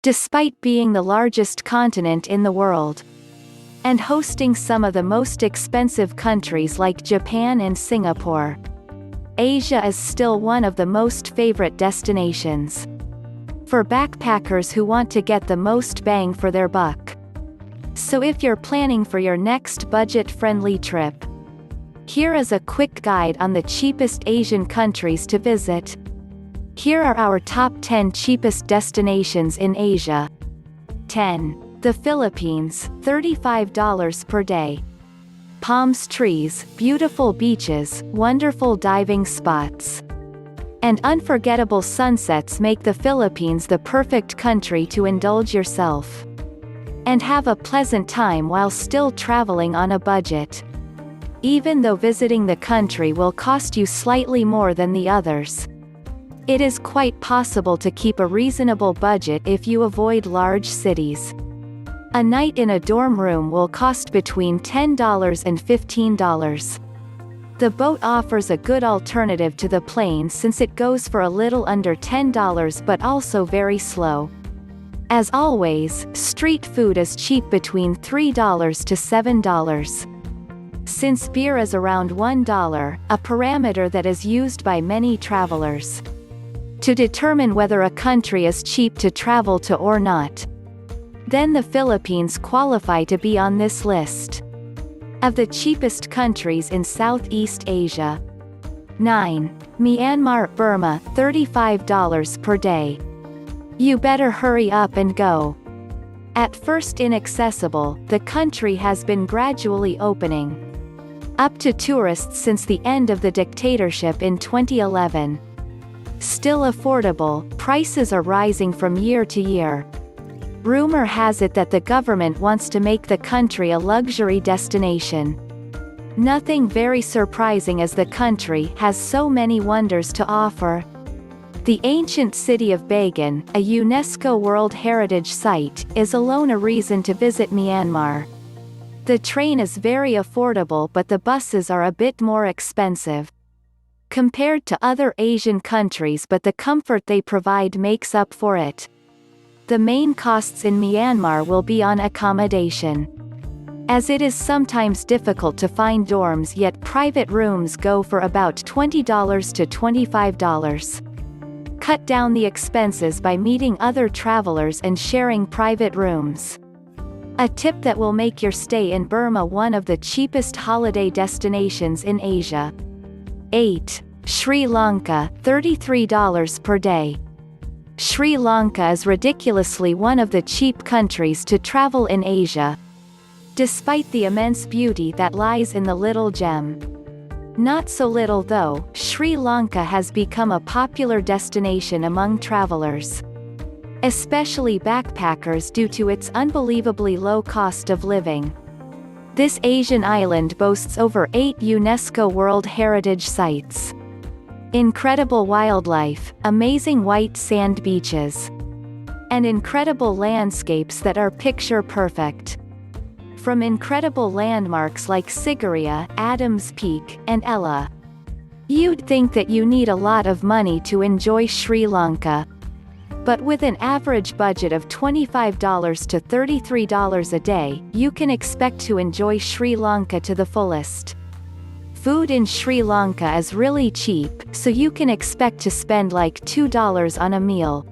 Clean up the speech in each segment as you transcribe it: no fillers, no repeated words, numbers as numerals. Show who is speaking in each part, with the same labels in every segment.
Speaker 1: despite being the largest continent in the world and hosting some of the most expensive countries like Japan and Singapore. Asia is still one of the most favorite destinations for backpackers who want to get the most bang for their buck. So if you're planning for your next budget-friendly trip, here is a quick guide on the cheapest Asian countries to visit. Here are our top 10 cheapest destinations in Asia. 10. The Philippines, $35 per day. Palm trees, beautiful beaches, wonderful diving spots, and unforgettable sunsets make the Philippines the perfect country to indulge yourself and have a pleasant time while still traveling on a budget. Even though visiting the country will cost you slightly more than the others, it is quite possible to keep a reasonable budget if you avoid large cities. A night in a dorm room will cost between $10 and $15. The boat offers a good alternative to the plane since it goes for a little under $10 but also very slow. As always, street food is cheap between $3 to $7. Since beer is around $1, a parameter that is used by many travelers to determine whether a country is cheap to travel to or not, then the Philippines qualify to be on this list of the cheapest countries in Southeast Asia. 9. Myanmar, Burma, $35 per day. You better hurry up and go. At first inaccessible, the country has been gradually opening up to tourists since the end of the dictatorship in 2011. Still affordable, prices are rising from year to year. Rumor has it that the government wants to make the country a luxury destination. Nothing very surprising as the country has so many wonders to offer. The ancient city of Bagan, a UNESCO World Heritage Site, is alone a reason to visit Myanmar. The train is very affordable but the buses are a bit more expensive compared to other Asian countries, but the comfort they provide makes up for it. The main costs in Myanmar will be on accommodation, as it is sometimes difficult to find dorms, yet private rooms go for about $20 to $25. Cut down the expenses by meeting other travelers and sharing private rooms. A tip that will make your stay in Burma one of the cheapest holiday destinations in Asia. 8. Sri Lanka, $33 per day. Sri Lanka is ridiculously one of the cheap countries to travel in Asia, despite the immense beauty that lies in the little gem. Not so little though, Sri Lanka has become a popular destination among travelers, especially backpackers, due to its unbelievably low cost of living. This Asian island boasts over 8 UNESCO World Heritage Sites, incredible wildlife, amazing white sand beaches, and incredible landscapes that are picture-perfect. From incredible landmarks like Sigiriya, Adams Peak, and Ella, you'd think that you need a lot of money to enjoy Sri Lanka. But with an average budget of $25 to $33 a day, you can expect to enjoy Sri Lanka to the fullest. Food in Sri Lanka is really cheap, so you can expect to spend like $2 on a meal,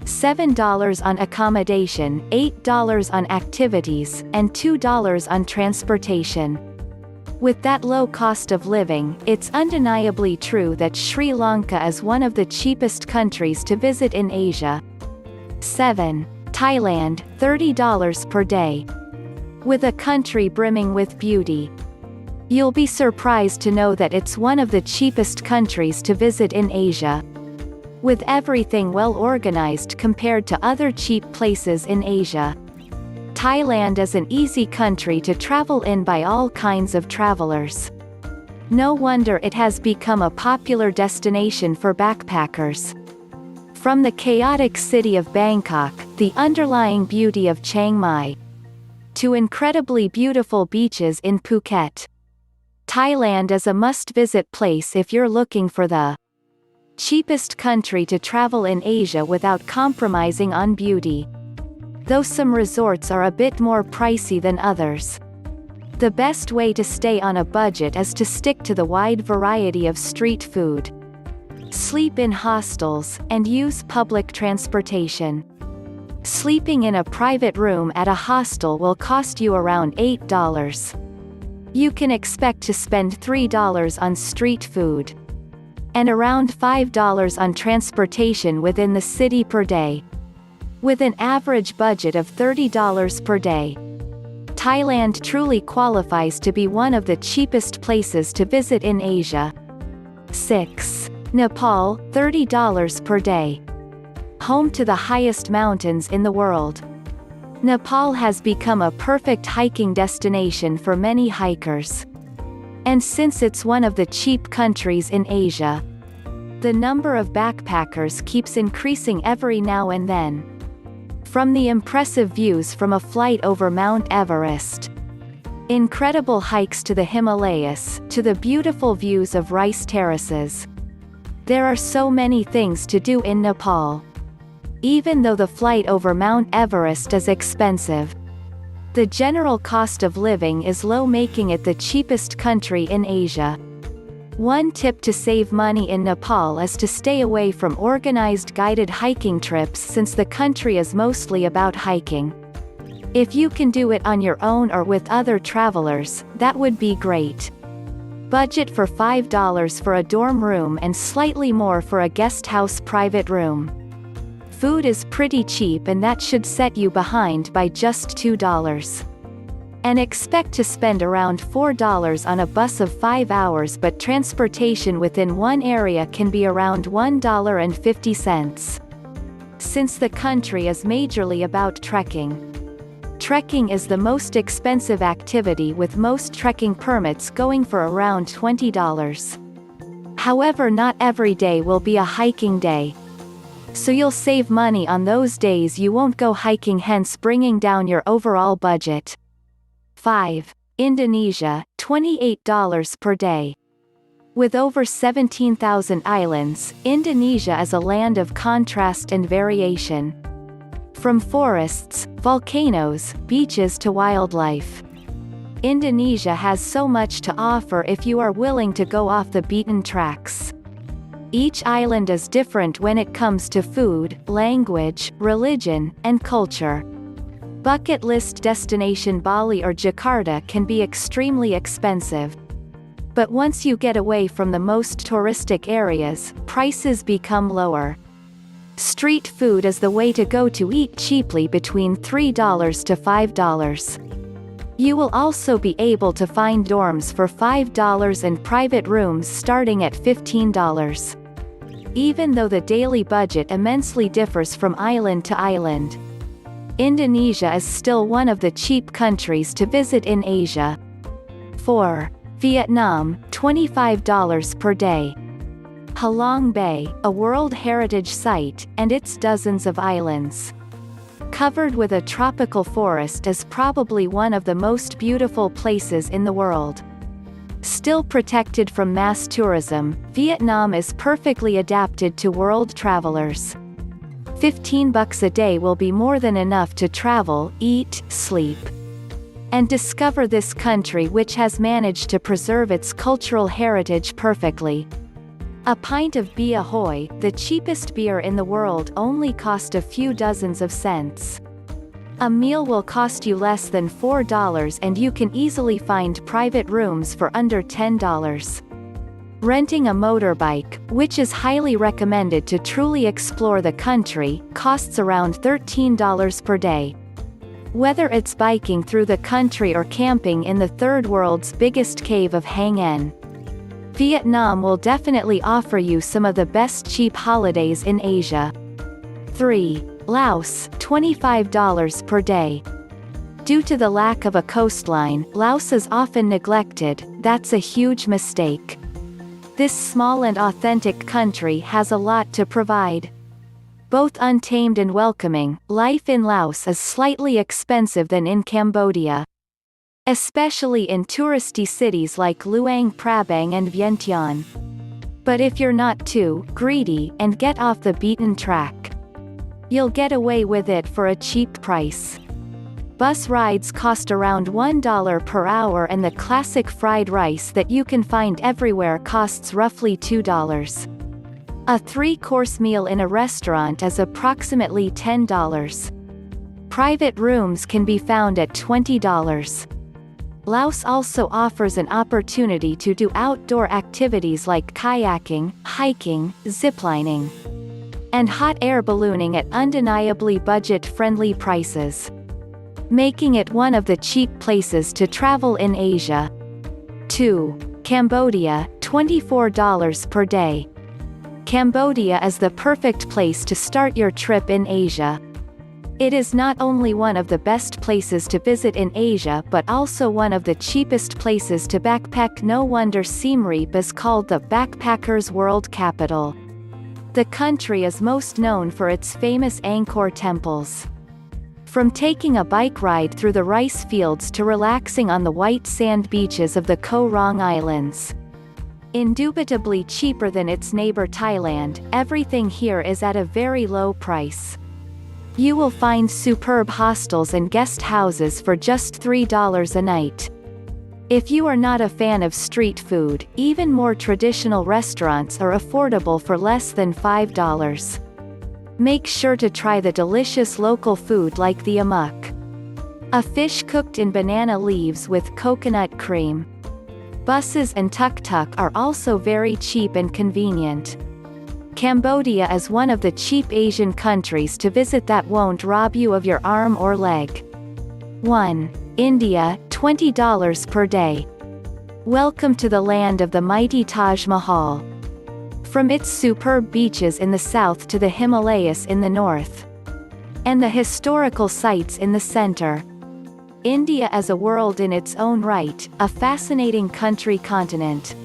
Speaker 1: $7 on accommodation, $8 on activities, and $2 on transportation. With that low cost of living, it's undeniably true that Sri Lanka is one of the cheapest countries to visit in Asia. 7. Thailand, $30 per day. With a country brimming with beauty, you'll be surprised to know that it's one of the cheapest countries to visit in Asia. With everything well organized compared to other cheap places in Asia, Thailand is an easy country to travel in by all kinds of travelers. No wonder it has become a popular destination for backpackers. From the chaotic city of Bangkok, the underlying beauty of Chiang Mai, to incredibly beautiful beaches in Phuket, Thailand is a must-visit place if you're looking for the cheapest country to travel in Asia without compromising on beauty. Though some resorts are a bit more pricey than others. The best way to stay on a budget is to stick to the wide variety of street food. Sleep in hostels, and use public transportation. Sleeping in a private room at a hostel will cost you around $8. You can expect to spend $3 on street food. And around $5 on transportation within the city per day. With an average budget of $30 per day. Thailand truly qualifies to be one of the cheapest places to visit in Asia. 6. Nepal, $30 per day. Home to the highest mountains in the world. Nepal has become a perfect hiking destination for many hikers. And since it's one of the cheap countries in Asia, the number of backpackers keeps increasing every now and then. From the impressive views from a flight over Mount Everest, incredible hikes to the Himalayas, to the beautiful views of rice terraces. There are so many things to do in Nepal. Even though the flight over Mount Everest is expensive, the general cost of living is low, making it the cheapest country in Asia. One tip to save money in Nepal is to stay away from organized guided hiking trips, since the country is mostly about hiking. If you can do it on your own or with other travelers, that would be great. Budget for $5 for a dorm room and slightly more for a guest house private room. Food is pretty cheap, and that should set you behind by just $2. And expect to spend around $4 on a bus of 5 hours, but transportation within one area can be around $1.50. Since the country is majorly about trekking. Trekking is the most expensive activity, with most trekking permits going for around $20. However, not every day will be a hiking day. So you'll save money on those days you won't go hiking, hence bringing down your overall budget. 5. Indonesia, $28 per day. With over 17,000 islands, Indonesia is a land of contrast and variation. From forests, volcanoes, beaches to wildlife. Indonesia has so much to offer if you are willing to go off the beaten tracks. Each island is different when it comes to food, language, religion, and culture. Bucket list destination Bali or Jakarta can be extremely expensive. But once you get away from the most touristic areas, prices become lower. Street food is the way to go to eat cheaply, between $3 to $5. You will also be able to find dorms for $5 and private rooms starting at $15. Even though the daily budget immensely differs from island to island, Indonesia is still one of the cheap countries to visit in Asia. 4. Vietnam, $25 per day. Halong Bay, a World Heritage Site, and its dozens of islands. Covered with a tropical forest, is probably one of the most beautiful places in the world. Still protected from mass tourism, Vietnam is perfectly adapted to world travelers. $15 a day will be more than enough to travel, eat, sleep, and discover this country, which has managed to preserve its cultural heritage perfectly. A pint of Bia Hoi, the cheapest beer in the world, only cost a few dozens of cents. A meal will cost you less than $4, and you can easily find private rooms for under $10. Renting a motorbike, which is highly recommended to truly explore the country, costs around $13 per day. Whether it's biking through the country or camping in the third world's biggest cave of Hang En, Vietnam will definitely offer you some of the best cheap holidays in Asia. 3. Laos, $25 per day. Due to the lack of a coastline, Laos is often neglected. That's a huge mistake. This small and authentic country has a lot to provide. Both untamed and welcoming, life in Laos is slightly expensive than in Cambodia, especially in touristy cities like Luang Prabang and Vientiane. But if you're not too greedy and get off the beaten track, you'll get away with it for a cheap price. Bus rides cost around $1 per hour, and the classic fried rice that you can find everywhere costs roughly $2. A 3-course meal in a restaurant is approximately $10. Private rooms can be found at $20. Laos also offers an opportunity to do outdoor activities like kayaking, hiking, ziplining, and hot air ballooning at undeniably budget-friendly prices, making it one of the cheap places to travel in Asia. 2. Cambodia, $24 per day. Cambodia is the perfect place to start your trip in Asia. It is not only one of the best places to visit in Asia but also one of the cheapest places to backpack. No wonder Siem Reap is called the Backpackers' World Capital. The country is most known for its famous Angkor temples. From taking a bike ride through the rice fields to relaxing on the white sand beaches of the Koh Rong Islands. Indubitably cheaper than its neighbor Thailand, everything here is at a very low price. You will find superb hostels and guest houses for just $3 a night. If you are not a fan of street food, even more traditional restaurants are affordable for less than $5. Make sure to try the delicious local food like the amok, a fish cooked in banana leaves with coconut cream. Buses and tuk-tuk are also very cheap and convenient. Cambodia is one of the cheap Asian countries to visit that won't rob you of your arm or leg. 1. India, $20 per day. Welcome to the land of the mighty Taj Mahal. From its superb beaches in the south to the Himalayas in the north, and the historical sites in the center, India is a world in its own right, a fascinating continent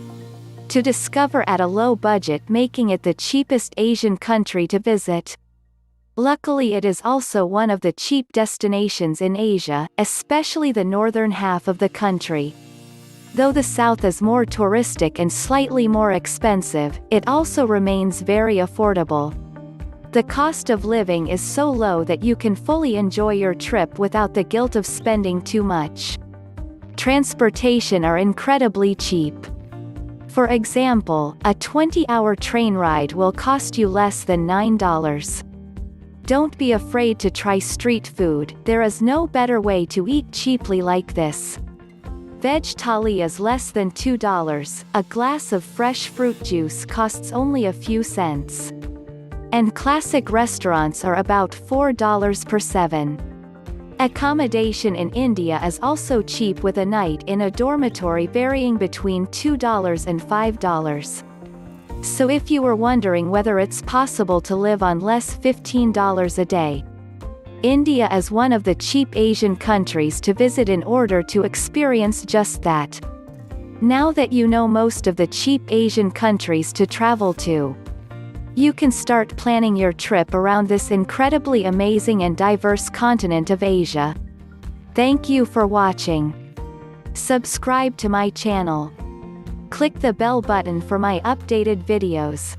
Speaker 1: to discover at a low budget, making it the cheapest Asian country to visit. Luckily, it is also one of the cheap destinations in Asia, especially the northern half of the country. Though the south is more touristic and slightly more expensive, it also remains very affordable. The cost of living is so low that you can fully enjoy your trip without the guilt of spending too much. Transportation are incredibly cheap. For example, a 20-hour train ride will cost you less than $9. Don't be afraid to try street food, there is no better way to eat cheaply like this. Veg thali is less than $2, a glass of fresh fruit juice costs only a few cents. And classic restaurants are about $4 per 7. Accommodation in India is also cheap, with a night in a dormitory varying between $2 and $5. So if you were wondering whether it's possible to live on less $15 a day, India is one of the cheap Asian countries to visit in order to experience just that. Now that you know most of the cheap Asian countries to travel to, you can start planning your trip around this incredibly amazing and diverse continent of Asia. Thank you for watching. Subscribe to my channel. Click the bell button for my updated videos.